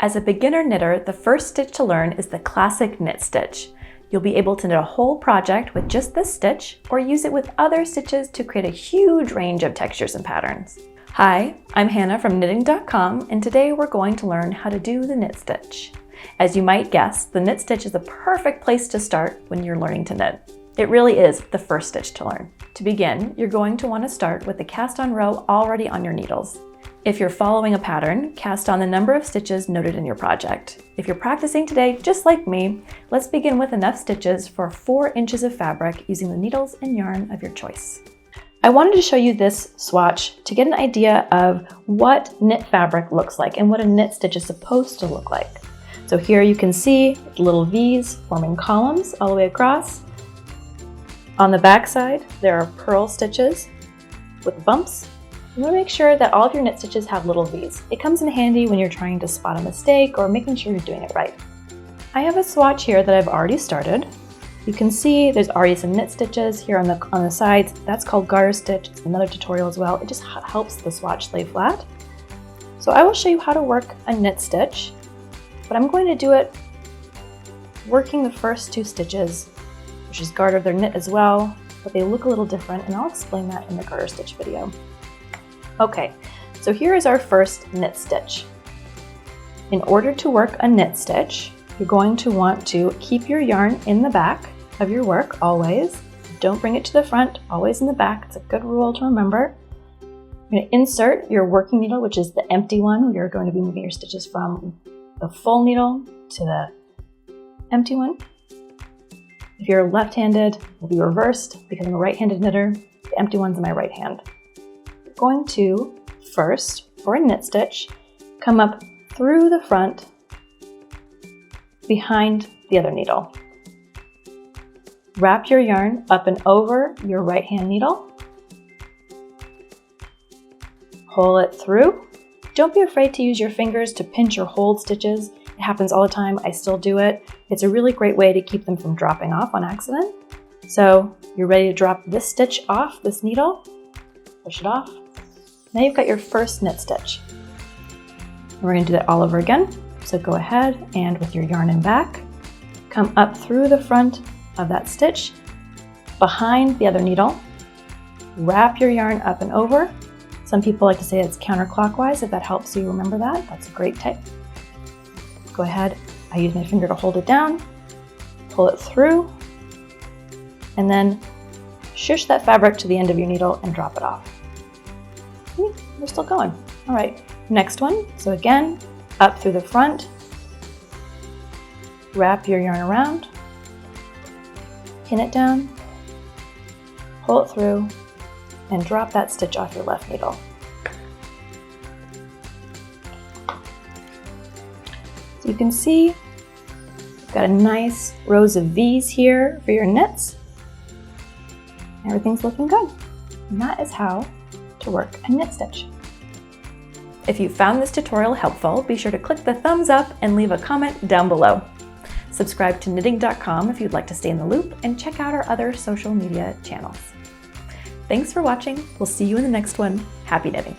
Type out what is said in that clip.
As a beginner knitter, the first stitch to learn is the classic knit stitch. You'll be able to knit a whole project with just this stitch or use it with other stitches to create a huge range of textures and patterns. Hi, I'm Hannah from knitting.com, and today we're going to learn how to do the knit stitch. As you might guess, the knit stitch is the perfect place to start when you're learning to knit. It really is the first stitch to learn. To begin, you're going to want to start with the cast on row already on your needles. If you're following a pattern, cast on the number of stitches noted in your project. If you're practicing today, just like me, let's begin with enough stitches for 4 inches of fabric using the needles and yarn of your choice. I wanted to show you this swatch to get an idea of what knit fabric looks like and what a knit stitch is supposed to look like. So here you can see little V's forming columns all the way across. On the back side, there are purl stitches with bumps. You want to make sure that all of your knit stitches have little V's. It comes in handy when you're trying to spot a mistake or making sure you're doing it right. I have a swatch here that I've already started. You can see there's already some knit stitches here on the sides. That's called garter stitch. It's another tutorial as well. It just helps the swatch lay flat. So I will show you how to work a knit stitch, but I'm going to do it working the first 2 stitches, which is garter. They're knit as well, but they look a little different, and I'll explain that in the garter stitch video. Okay, so here is our first knit stitch. In order to work a knit stitch, you're going to want to keep your yarn in the back of your work always. Don't bring it to the front, always in the back. It's a good rule to remember. You're going to insert your working needle, which is the empty one. You're going to be moving your stitches from the full needle to the empty one. If you're left-handed, it'll be reversed because I'm a right-handed knitter. The empty one's in my right hand. Going to first, for a knit stitch, come up through the front behind the other needle. Wrap your yarn up and over your right hand needle. Pull it through. Don't be afraid to use your fingers to pinch or hold stitches. It happens all the time. I still do it. It's a really great way to keep them from dropping off on accident. So you're ready to drop this stitch off this needle. Push it off. Now you've got your first knit stitch. And we're going to do that all over again. So go ahead and with your yarn in back, come up through the front of that stitch, behind the other needle, wrap your yarn up and over. Some people like to say it's counterclockwise. If that helps you remember that, that's a great tip. Go ahead, I use my finger to hold it down, pull it through, and then shush that fabric to the end of your needle and drop it off. We're still going. All right, next one. So again, up through the front, wrap your yarn around, pin it down, pull it through, and drop that stitch off your left needle. So you can see you've got a nice rows of V's here for your knits. Everything's looking good. And that is how to work a knit stitch. If you found this tutorial helpful, be sure to click the thumbs up and leave a comment down below. Subscribe to knitting.com if you'd like to stay in the loop, and check out our other social media channels. Thanks for watching. We'll see you in the next one. Happy knitting!